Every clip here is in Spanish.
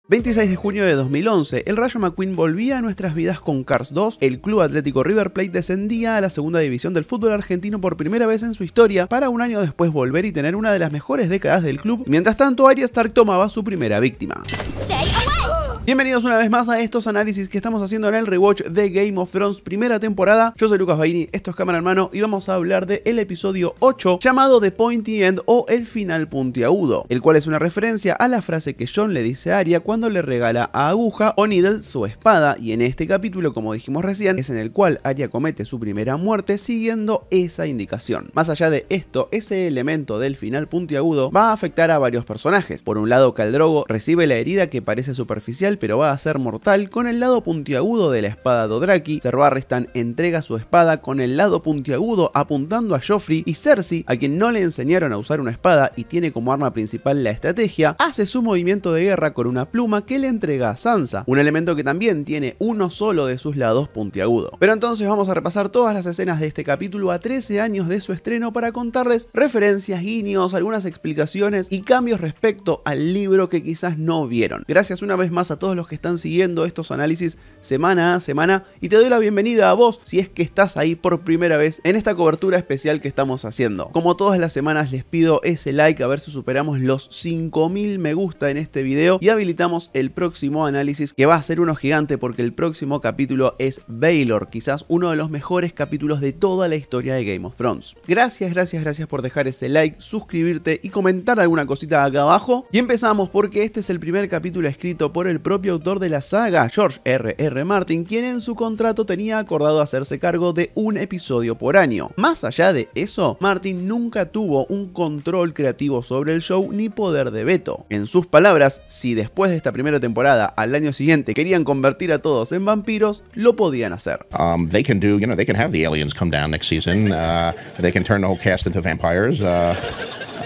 26 de junio de 2011, el Rayo McQueen volvía a nuestras vidas con Cars 2, el Club Atlético River Plate descendía a la segunda división del fútbol argentino por primera vez en su historia, para un año después volver y tener una de las mejores décadas del club, mientras tanto Arya Stark tomaba su primera víctima. Bienvenidos una vez más a estos análisis que estamos haciendo en el rewatch de Game of Thrones primera temporada. Yo soy Lucas Baini, esto es Cámara en Mano y vamos a hablar del episodio 8 llamado The Pointy End o El Final Puntiagudo, el cual es una referencia a la frase que Jon le dice a Arya cuando le regala a Aguja o Needle su espada, y en este capítulo, como dijimos recién, es en el cual Arya comete su primera muerte siguiendo esa indicación. Más allá de esto, ese elemento del final puntiagudo va a afectar a varios personajes. Por un lado, Khal Drogo recibe la herida que parece superficial pero va a ser mortal con el lado puntiagudo de la espada Dothraki. Ser Barristan entrega su espada con el lado puntiagudo apuntando a Joffrey, y Cersei, a quien no le enseñaron a usar una espada y tiene como arma principal la estrategia, hace su movimiento de guerra con una pluma que le entrega a Sansa, un elemento que también tiene uno solo de sus lados puntiagudo. Pero entonces vamos a repasar todas las escenas de este capítulo a 13 años de su estreno para contarles referencias, guiños, algunas explicaciones y cambios respecto al libro que quizás no vieron. Gracias una vez más a todos los que están siguiendo estos análisis semana a semana, y te doy la bienvenida a vos si es que estás ahí por primera vez en esta cobertura especial que estamos haciendo. Como todas las semanas les pido ese like a ver si superamos los 5000 me gusta en este video y habilitamos el próximo análisis, que va a ser uno gigante porque el próximo capítulo es Baelor, quizás uno de los mejores capítulos de toda la historia de Game of Thrones. Gracias por dejar ese like, suscribirte y comentar alguna cosita acá abajo. Y empezamos porque este es el primer capítulo escrito por el propio autor de la saga, George R.R. Martin, quien en su contrato tenía acordado hacerse cargo de un episodio por año. Más allá de eso, Martin nunca tuvo un control creativo sobre el show ni poder de veto. En sus palabras, si después de esta primera temporada al año siguiente querían convertir a todos en vampiros, lo podían hacer. They can do, they can have the aliens come down next season. They can turn the whole cast into vampires.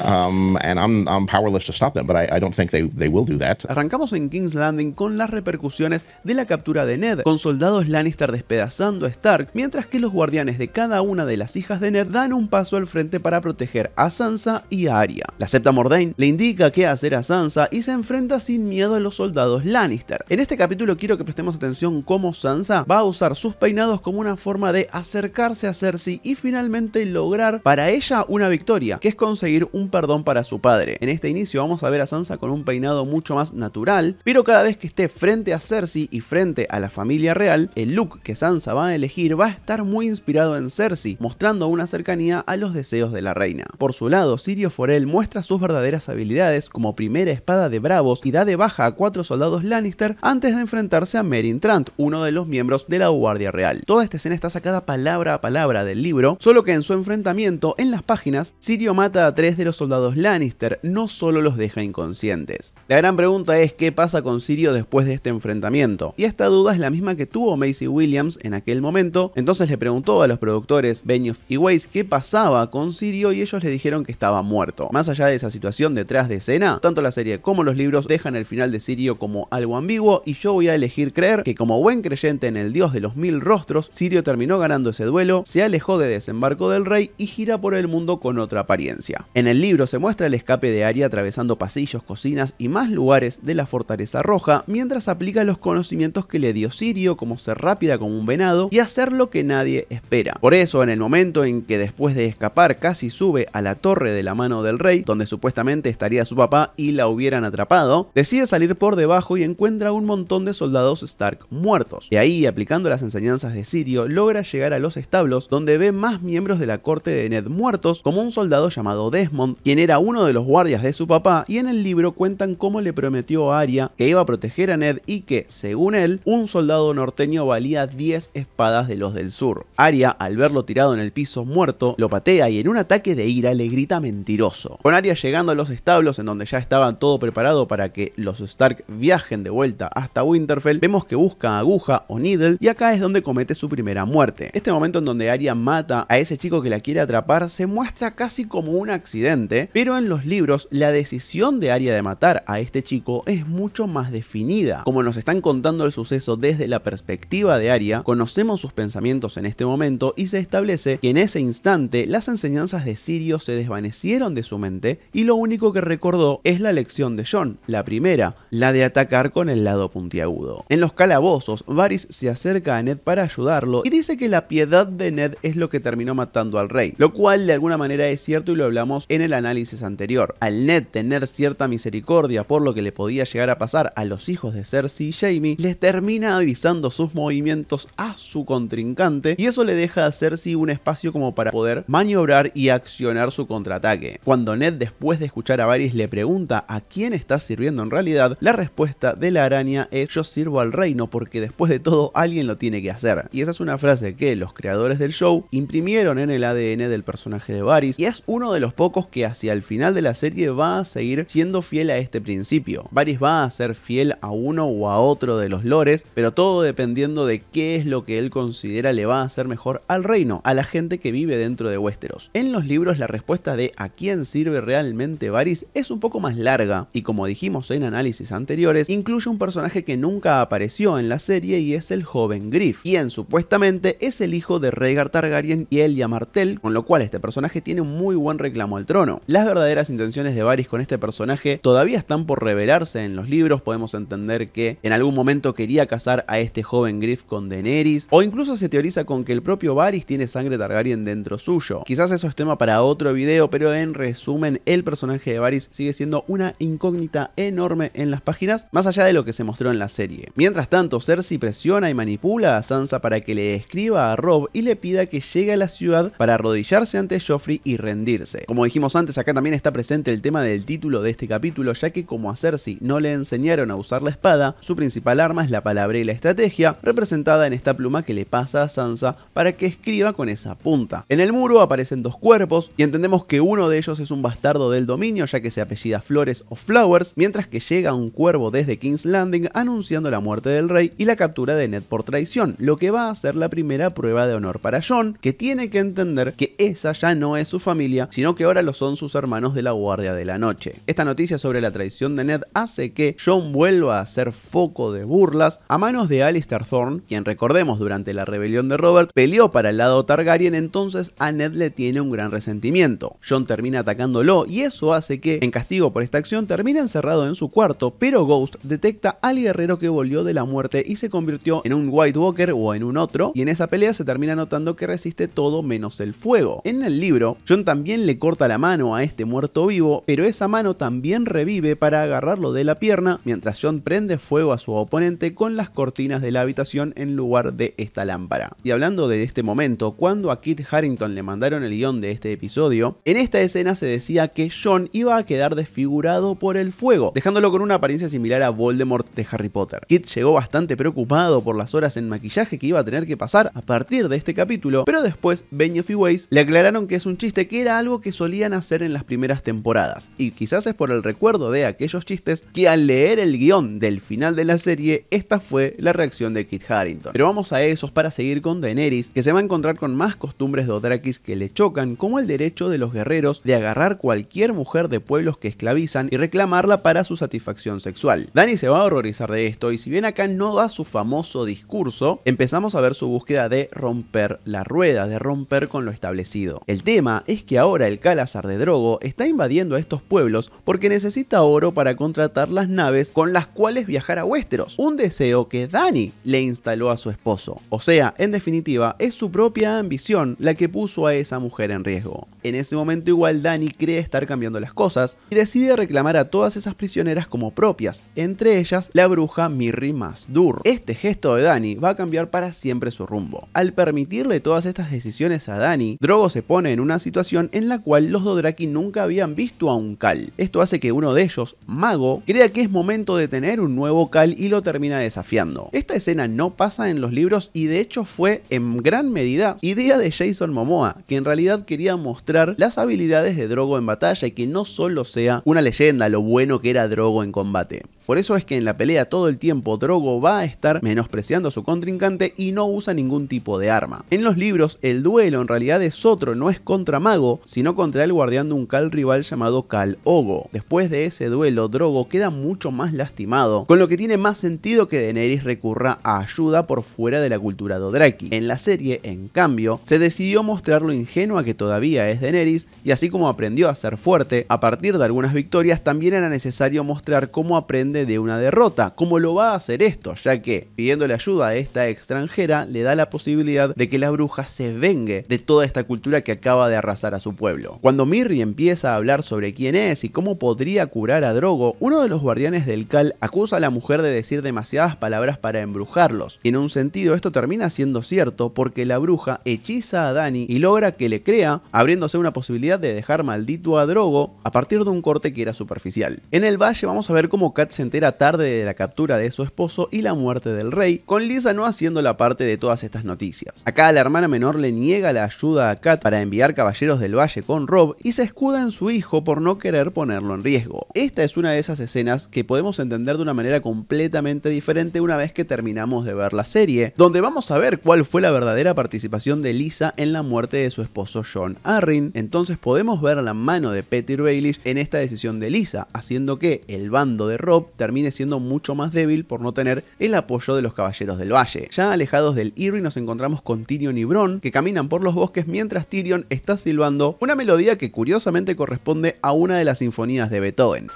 And I'm powerless to stop them, but I don't think they will do that. Arrancamos en King's Landing con las repercusiones de la captura de Ned, con soldados Lannister despedazando a Stark, mientras que los guardianes de cada una de las hijas de Ned dan un paso al frente para proteger a Sansa y a Arya. La Septa Mordane le indica qué hacer a Sansa y se enfrenta sin miedo a los soldados Lannister. En este capítulo quiero que prestemos atención cómo Sansa va a usar sus peinados como una forma de acercarse a Cersei y finalmente lograr para ella una victoria, que es conseguir un perdón para su padre. En este inicio vamos a ver a Sansa con un peinado mucho más natural, pero cada vez que esté frente a Cersei y frente a la familia real, el look que Sansa va a elegir va a estar muy inspirado en Cersei, mostrando una cercanía a los deseos de la reina. Por su lado, Syrio Forel muestra sus verdaderas habilidades como primera espada de bravos y da de baja a 4 soldados Lannister antes de enfrentarse a Meryn Trant, uno de los miembros de la Guardia Real. Toda esta escena está sacada palabra a palabra del libro, solo que en su enfrentamiento en las páginas, Syrio mata a 3 de los soldados Lannister, no solo los deja inconscientes. La gran pregunta es qué pasa con Syrio después de este enfrentamiento, y esta duda es la misma que tuvo Maisie Williams en aquel momento. Entonces le preguntó a los productores Benioff y Weiss qué pasaba con Syrio y ellos le dijeron que estaba muerto. Más allá de esa situación detrás de escena, tanto la serie como los libros dejan el final de Syrio como algo ambiguo, y yo voy a elegir creer que, como buen creyente en el dios de los 1000 rostros, Syrio terminó ganando ese duelo, se alejó de Desembarco del Rey y gira por el mundo con otra apariencia. En el libro se muestra el escape de Arya atravesando pasillos, cocinas y más lugares de la Fortaleza Roja, mientras aplica los conocimientos que le dio Syrio, como ser rápida como un venado y hacer lo que nadie espera. Por eso, en el momento en que después de escapar casi sube a la torre de la mano del rey, donde supuestamente estaría su papá y la hubieran atrapado, decide salir por debajo y encuentra un montón de soldados Stark muertos. De ahí, aplicando las enseñanzas de Syrio, logra llegar a los establos, donde ve más miembros de la corte de Ned muertos, como un soldado llamado Desmond, quien era uno de los guardias de su papá, y en el libro cuentan cómo le prometió a Arya que iba a proteger a Ned y que, según él, un soldado norteño valía 10 espadas de los del sur. Arya, al verlo tirado en el piso muerto, lo patea y en un ataque de ira le grita mentiroso. Con Arya llegando a los establos, en donde ya estaba todo preparado para que los Stark viajen de vuelta hasta Winterfell, vemos que busca a Aguja o Needle, y acá es donde comete su primera muerte. Este momento en donde Arya mata a ese chico que la quiere atrapar se muestra casi como un accidente. inocente, pero en los libros la decisión de Arya de matar a este chico es mucho más definida. Como nos están contando el suceso desde la perspectiva de Arya, conocemos sus pensamientos en este momento y se establece que en ese instante las enseñanzas de Sirio se desvanecieron de su mente y lo único que recordó es la lección de Jon, la primera, la de atacar con el lado puntiagudo. En los calabozos, Varys se acerca a Ned para ayudarlo y dice que la piedad de Ned es lo que terminó matando al rey, lo cual de alguna manera es cierto y lo hablamos en el análisis anterior. Al Ned tener cierta misericordia por lo que le podía llegar a pasar a los hijos de Cersei y Jaime, les termina avisando sus movimientos a su contrincante y eso le deja a Cersei un espacio como para poder maniobrar y accionar su contraataque. Cuando Ned, después de escuchar a Varys, le pregunta a quién está sirviendo en realidad, la respuesta de la araña es: yo sirvo al reino porque después de todo alguien lo tiene que hacer. Y esa es una frase que los creadores del show imprimieron en el ADN del personaje de Varys y es uno de los pocos que hacia el final de la serie va a seguir siendo fiel a este principio. Varys va a ser fiel a uno o a otro de los lores, pero todo dependiendo de qué es lo que él considera le va a hacer mejor al reino, a la gente que vive dentro de Westeros. En los libros la respuesta de a quién sirve realmente Varys es un poco más larga y, como dijimos en análisis anteriores, incluye un personaje que nunca apareció en la serie y es el joven Griff, quien supuestamente es el hijo de Rhaegar Targaryen y Elia Martell, con lo cual este personaje tiene un muy buen reclamo al trono. Las verdaderas intenciones de Varys con este personaje todavía están por revelarse en los libros. Podemos entender que en algún momento quería casar a este joven Griff con Daenerys, o incluso se teoriza con que el propio Varys tiene sangre Targaryen dentro suyo. Quizás eso es tema para otro video, pero en resumen, el personaje de Varys sigue siendo una incógnita enorme en las páginas, más allá de lo que se mostró en la serie. Mientras tanto, Cersei presiona y manipula a Sansa para que le escriba a Robb y le pida que llegue a la ciudad para arrodillarse ante Joffrey y rendirse. Como dijimos antes, acá también está presente el tema del título de este capítulo, ya que como a Cersei no le enseñaron a usar la espada, su principal arma es la palabra y la estrategia, representada en esta pluma que le pasa a Sansa para que escriba con esa punta. En el muro aparecen dos cuerpos y entendemos que uno de ellos es un bastardo del dominio, ya que se apellida Flores o Flowers, mientras que llega un cuervo desde King's Landing anunciando la muerte del rey y la captura de Ned por traición, lo que va a ser la primera prueba de honor para Jon, que tiene que entender que esa ya no es su familia, sino que ahora lo son sus hermanos de la Guardia de la Noche. Esta noticia sobre la traición de Ned hace que Jon vuelva a ser foco de burlas a manos de Alistair Thorne, quien, recordemos, durante la rebelión de Robert peleó para el lado Targaryen. Entonces a Ned le tiene un gran resentimiento. Jon termina atacándolo y eso hace que, en castigo por esta acción, termine encerrado en su cuarto, pero Ghost detecta al guerrero que volvió de la muerte y se convirtió en un White Walker o en un otro, y en esa pelea se termina notando que resiste todo menos el fuego. En el libro, Jon también le corta la mano a este muerto vivo, pero esa mano también revive para agarrarlo de la pierna, mientras Jon prende fuego a su oponente con las cortinas de la habitación en lugar de esta lámpara. Y hablando de este momento, cuando a Kit Harington le mandaron el guión de este episodio, en esta escena se decía que Jon iba a quedar desfigurado por el fuego, dejándolo con una apariencia similar a Voldemort de Harry Potter. Kit llegó bastante preocupado por las horas en maquillaje que iba a tener que pasar a partir de este capítulo, pero después Benioff y Weiss le aclararon que es un chiste, que era algo que solían hacer en las primeras temporadas, y quizás es por el recuerdo de aquellos chistes que al leer el guión del final de la serie, esta fue la reacción de Kit Harington. Pero vamos a esos para seguir con Daenerys, que se va a encontrar con más costumbres dothrakis que le chocan, como el derecho de los guerreros de agarrar cualquier mujer de pueblos que esclavizan y reclamarla para su satisfacción sexual. Dany se va a horrorizar de esto, y si bien acá no da su famoso discurso, empezamos a ver su búsqueda de romper la rueda, de romper con lo establecido. El tema es que ahora el Khalasar de Drogo está invadiendo a estos pueblos porque necesita oro para contratar las naves con las cuales viajar a Westeros, un deseo que Dany le instaló a su esposo. O sea, en definitiva, es su propia ambición la que puso a esa mujer en riesgo. En ese momento igual Dany cree estar cambiando las cosas y decide reclamar a todas esas prisioneras como propias, entre ellas la bruja Mirri Maz Duur. Este gesto de Dany va a cambiar para siempre su rumbo. Al permitirle todas estas decisiones a Dany, Drogo se pone en una situación en la cual los Dothraki nunca habían visto a un Khal. Esto hace que uno de ellos, Mago, crea que es momento de tener un nuevo Khal y lo termina desafiando. Esta escena no pasa en los libros y de hecho fue en gran medida idea de Jason Momoa, que en realidad quería mostrar las habilidades de Drogo en batalla y que no solo sea una leyenda lo bueno que era Drogo en combate. Por eso es que en la pelea todo el tiempo Drogo va a estar menospreciando a su contrincante y no usa ningún tipo de arma. En los libros el duelo en realidad es otro, no es contra Mago, sino contra el guardián de un Khal rival llamado Khal Ogo. Después de ese duelo Drogo queda mucho más lastimado, con lo que tiene más sentido que Daenerys recurra a ayuda por fuera de la cultura Dothraki. En la serie, en cambio, se decidió mostrar lo ingenua que todavía es Daenerys, y así como aprendió a ser fuerte, a partir de algunas victorias también era necesario mostrar cómo aprende de una derrota, como lo va a hacer esto, ya que, pidiéndole ayuda a esta extranjera, le da la posibilidad de que la bruja se vengue de toda esta cultura que acaba de arrasar a su pueblo. Cuando Mirri empieza a hablar sobre quién es y cómo podría curar a Drogo, uno de los guardianes del Khal acusa a la mujer de decir demasiadas palabras para embrujarlos, y en un sentido esto termina siendo cierto porque la bruja hechiza a Dany y logra que le crea, abriéndose una posibilidad de dejar maldito a Drogo a partir de un corte que era superficial. En el valle vamos a ver cómo Kat se entera tarde de la captura de su esposo y la muerte del rey, con Lysa no haciendo la parte de todas estas noticias. Acá la hermana menor le niega la ayuda a Kat para enviar caballeros del valle con Robb y se escuda en su hijo por no querer ponerlo en riesgo. Esta es una de esas escenas que podemos entender de una manera completamente diferente una vez que terminamos de ver la serie, donde vamos a ver cuál fue la verdadera participación de Lysa en la muerte de su esposo Jon Arryn. Entonces podemos ver la mano de Petyr Baelish en esta decisión de Lysa, haciendo que el bando de Robb termine siendo mucho más débil por no tener el apoyo de los caballeros del valle. Ya alejados del Eyrie nos encontramos con Tyrion y Bronn, que caminan por los bosques mientras Tyrion está silbando una melodía que curiosamente corresponde a una de las sinfonías de Beethoven.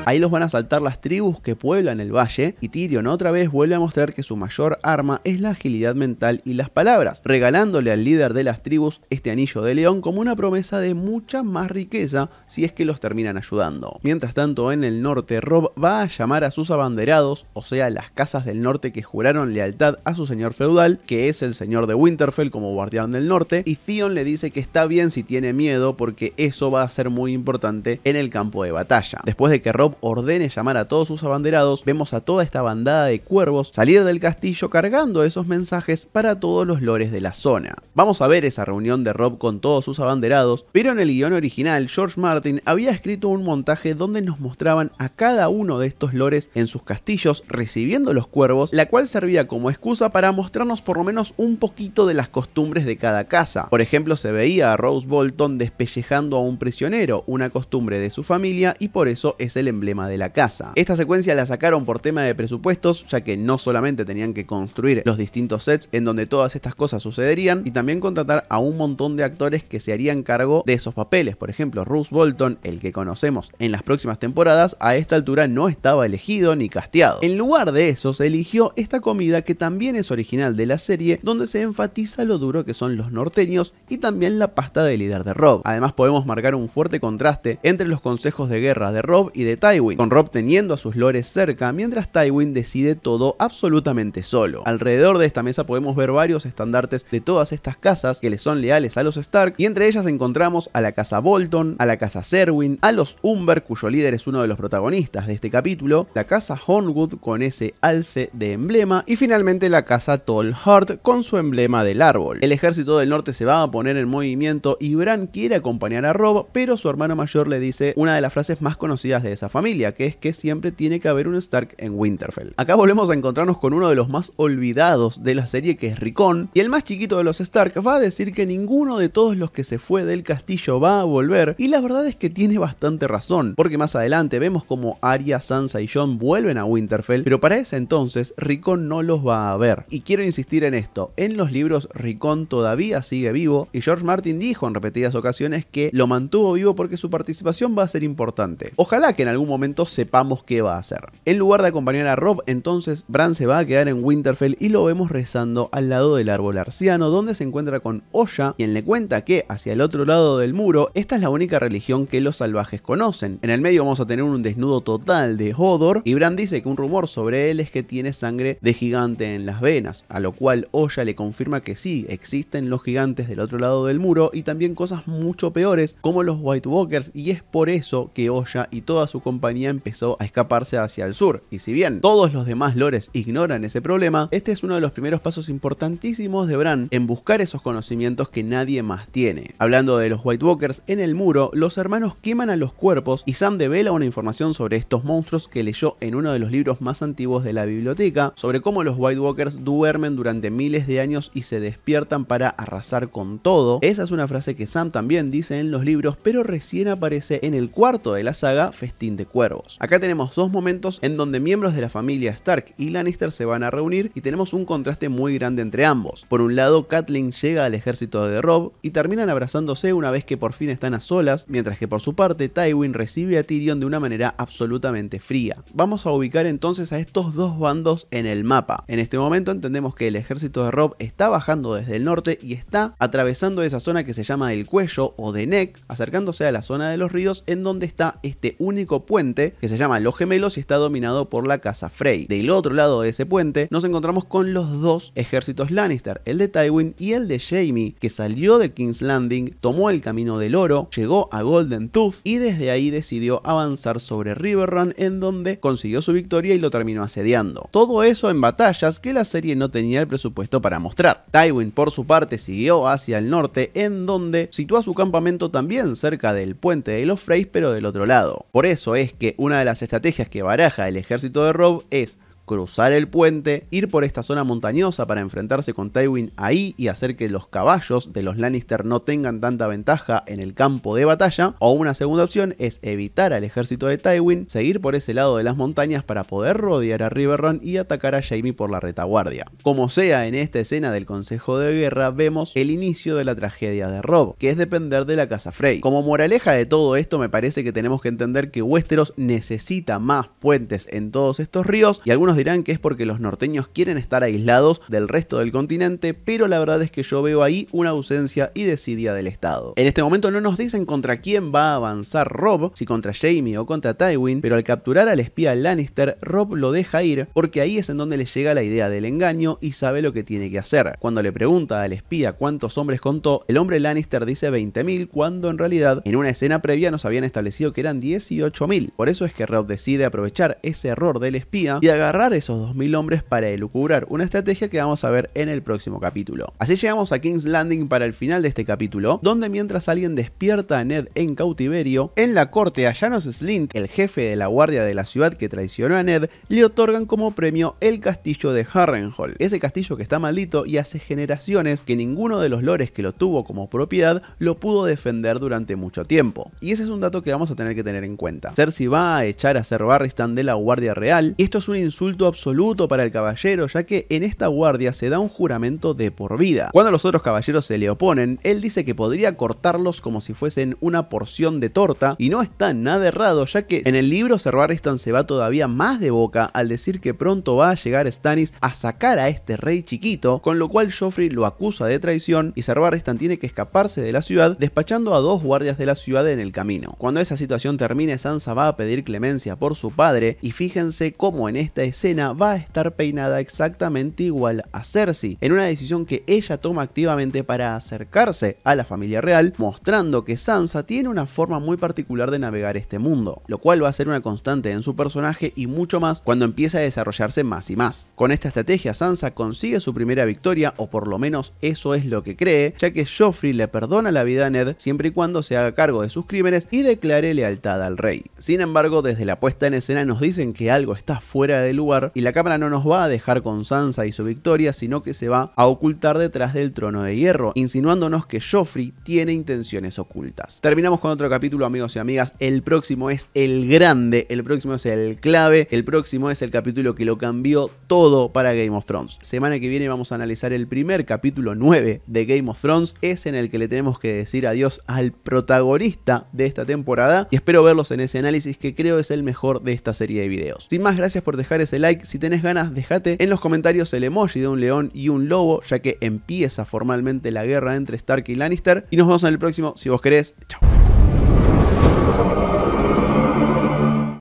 Ahí los van a saltar las tribus que pueblan el valle y Tyrion otra vez vuelve a mostrar que su mayor arma es la agilidad mental y las palabras, regalándole al líder de las tribus este anillo de león como una promesa de mucha más riqueza si es que los terminan ayudando. Mientras tanto en el norte Robb va a llamar a sus abanderados, o sea las casas del norte que juraron lealtad a su señor feudal, que es el señor de Winterfell como guardián del norte, y Theon le dice que está bien si tiene miedo porque eso va a ser muy importante en el campo de batalla. Después de que Robb ordene llamar a todos sus abanderados, vemos a toda esta bandada de cuervos salir del castillo cargando esos mensajes para todos los lores de la zona. Vamos a ver esa reunión de Robb con todos sus abanderados, pero en el guión original George Martin había escrito un montaje donde nos mostraban a cada uno de estos lores en sus castillos recibiendo los cuervos, la cual servía como excusa para mostrarnos por lo menos un poquito de las costumbres de cada casa. Por ejemplo, se veía a Roose Bolton despellejando a un prisionero, una costumbre de su familia, y por eso es el emblema de la casa. Esta secuencia la sacaron por tema de presupuestos, ya que no solamente tenían que construir los distintos sets en donde todas estas cosas sucederían, y también contratar a un montón de actores que se harían cargo de esos papeles. Por ejemplo, Roose Bolton, el que conocemos en las próximas temporadas, a esta altura no estaba elegido ni casteado. En lugar de eso, se eligió esta comida que también es original de la serie, donde se enfatiza lo duro que son los norteños y también la pasta del líder de Robb. Además podemos marcar un fuerte contraste entre los consejos de guerra de Robb y de Tywin, con Robb teniendo a sus lores cerca, mientras Tywin decide todo absolutamente solo. Alrededor de esta mesa podemos ver varios estandartes de todas estas casas que le son leales a los Stark, y entre ellas encontramos a la casa Bolton, a la casa Serwyn, a los Umber, cuyo líder es uno de los protagonistas de este capítulo, la casa Hornwood con ese alce de emblema, y finalmente la casa Tall Heart con su emblema del árbol. El ejército del norte se va a poner en movimiento y Bran quiere acompañar a Robb, pero su hermano mayor le dice una de las frases más conocidas de esa familia, que es que siempre tiene que haber un Stark en Winterfell. Acá volvemos a encontrarnos con uno de los más olvidados de la serie, que es Rickon, y el más chiquito de los Stark va a decir que ninguno de todos los que se fue del castillo va a volver, y la verdad es que tiene bastante razón, porque más adelante vemos como Arya, Sansa y Jon vuelven a Winterfell, pero para ese entonces Rickon no los va a ver. Y quiero insistir en esto, en los libros Rickon todavía sigue vivo, y George Martin dijo en repetidas ocasiones que lo mantuvo vivo porque su participación va a ser importante. Ojalá que en algún momento sepamos qué va a hacer. En lugar de acompañar a Robb, entonces Bran se va a quedar en Winterfell y lo vemos rezando al lado del árbol arciano, donde se encuentra con Oya, quien le cuenta que hacia el otro lado del muro esta es la única religión que los salvajes conocen. En el medio vamos a tener un desnudo total de Hodor, y Bran dice que un rumor sobre él es que tiene sangre de gigante en las venas, a lo cual Oya le confirma que sí, existen los gigantes del otro lado del muro y también cosas mucho peores como los White Walkers, y es por eso que Oya y toda su compañía compañía empezó a escaparse hacia el sur. Y si bien todos los demás lores ignoran ese problema, este es uno de los primeros pasos importantísimos de Bran en buscar esos conocimientos que nadie más tiene. Hablando de los White Walkers, en el muro, los hermanos queman a los cuerpos y Sam devela una información sobre estos monstruos que leyó en uno de los libros más antiguos de la biblioteca, sobre cómo los White Walkers duermen durante miles de años y se despiertan para arrasar con todo. Esa es una frase que Sam también dice en los libros, pero recién aparece en el cuarto de la saga, Festín de Cuervos. Acá tenemos dos momentos en donde miembros de la familia Stark y Lannister se van a reunir y tenemos un contraste muy grande entre ambos. Por un lado, Catelyn llega al ejército de Robb y terminan abrazándose una vez que por fin están a solas, mientras que por su parte Tywin recibe a Tyrion de una manera absolutamente fría. Vamos a ubicar entonces a estos dos bandos en el mapa. En este momento entendemos que el ejército de Robb está bajando desde el norte y está atravesando esa zona que se llama el Cuello o The Neck, acercándose a la zona de los ríos en donde está este único puente que se llama Los Gemelos y está dominado por la casa Frey. Del otro lado de ese puente nos encontramos con los dos ejércitos Lannister, el de Tywin y el de Jaime, que salió de King's Landing, tomó el camino del oro, llegó a Golden Tooth y desde ahí decidió avanzar sobre Riverrun, en donde consiguió su victoria y lo terminó asediando. Todo eso en batallas que la serie no tenía el presupuesto para mostrar. Tywin por su parte siguió hacia el norte, en donde sitúa su campamento también cerca del puente de los Freys, pero del otro lado. Por eso es que una de las estrategias que baraja el ejército de Robb es cruzar el puente, ir por esta zona montañosa para enfrentarse con Tywin ahí y hacer que los caballos de los Lannister no tengan tanta ventaja en el campo de batalla, o una segunda opción es evitar al ejército de Tywin, seguir por ese lado de las montañas para poder rodear a Riverrun y atacar a Jaime por la retaguardia. Como sea, en esta escena del Consejo de Guerra vemos el inicio de la tragedia de Robb, que es depender de la casa Frey. Como moraleja de todo esto, me parece que tenemos que entender que Westeros necesita más puentes en todos estos ríos, y algunos dirán que es porque los norteños quieren estar aislados del resto del continente, pero la verdad es que yo veo ahí una ausencia y desidia del Estado. En este momento no nos dicen contra quién va a avanzar Robb, si contra Jaime o contra Tywin, pero al capturar al espía Lannister, Robb lo deja ir porque ahí es en donde le llega la idea del engaño y sabe lo que tiene que hacer. Cuando le pregunta al espía cuántos hombres contó, el hombre Lannister dice 20.000, cuando en realidad en una escena previa nos habían establecido que eran 18.000. Por eso es que Robb decide aprovechar ese error del espía y agarrar esos 2.000 hombres para elucubrar una estrategia que vamos a ver en el próximo capítulo. Así llegamos a King's Landing para el final de este capítulo, donde mientras alguien despierta a Ned en cautiverio, en la corte a Janos Slynt, el jefe de la guardia de la ciudad que traicionó a Ned, le otorgan como premio el castillo de Harrenhal, ese castillo que está maldito y hace generaciones que ninguno de los lores que lo tuvo como propiedad lo pudo defender durante mucho tiempo. Y ese es un dato que vamos a tener que tener en cuenta. Cersei va a echar a Ser Barristan de la guardia real, y esto es un insulto absoluto para el caballero, ya que en esta guardia se da un juramento de por vida. Cuando los otros caballeros se le oponen, él dice que podría cortarlos como si fuesen una porción de torta, y no está nada errado, ya que en el libro Ser Barristan se va todavía más de boca al decir que pronto va a llegar Stannis a sacar a este rey chiquito, con lo cual Joffrey lo acusa de traición y Ser Barristan tiene que escaparse de la ciudad, despachando a 2 guardias de la ciudad en el camino. Cuando esa situación termine, Sansa va a pedir clemencia por su padre, y fíjense cómo en esta escena va a estar peinada exactamente igual a Cersei, en una decisión que ella toma activamente para acercarse a la familia real, mostrando que Sansa tiene una forma muy particular de navegar este mundo, lo cual va a ser una constante en su personaje y mucho más cuando empieza a desarrollarse más y más. Con esta estrategia Sansa consigue su primera victoria, o por lo menos eso es lo que cree, ya que Joffrey le perdona la vida a Ned siempre y cuando se haga cargo de sus crímenes y declare lealtad al rey. Sin embargo, desde la puesta en escena nos dicen que algo está fuera de lugar y la cámara no nos va a dejar con Sansa y su victoria, sino que se va a ocultar detrás del trono de hierro, insinuándonos que Joffrey tiene intenciones ocultas. Terminamos con otro capítulo, amigos y amigas. El próximo es el grande, el próximo es el clave, el próximo es el capítulo que lo cambió todo para Game of Thrones. Semana que viene vamos a analizar el primer capítulo 9 de Game of Thrones, es en el que le tenemos que decir adiós al protagonista de esta temporada, y espero verlos en ese análisis que creo es el mejor de esta serie de videos. Sin más, gracias por dejar ese like. Si tenés ganas, dejate en los comentarios el emoji de un león y un lobo, ya que empieza formalmente la guerra entre Stark y Lannister, y nos vemos en el próximo si vos querés. Chau.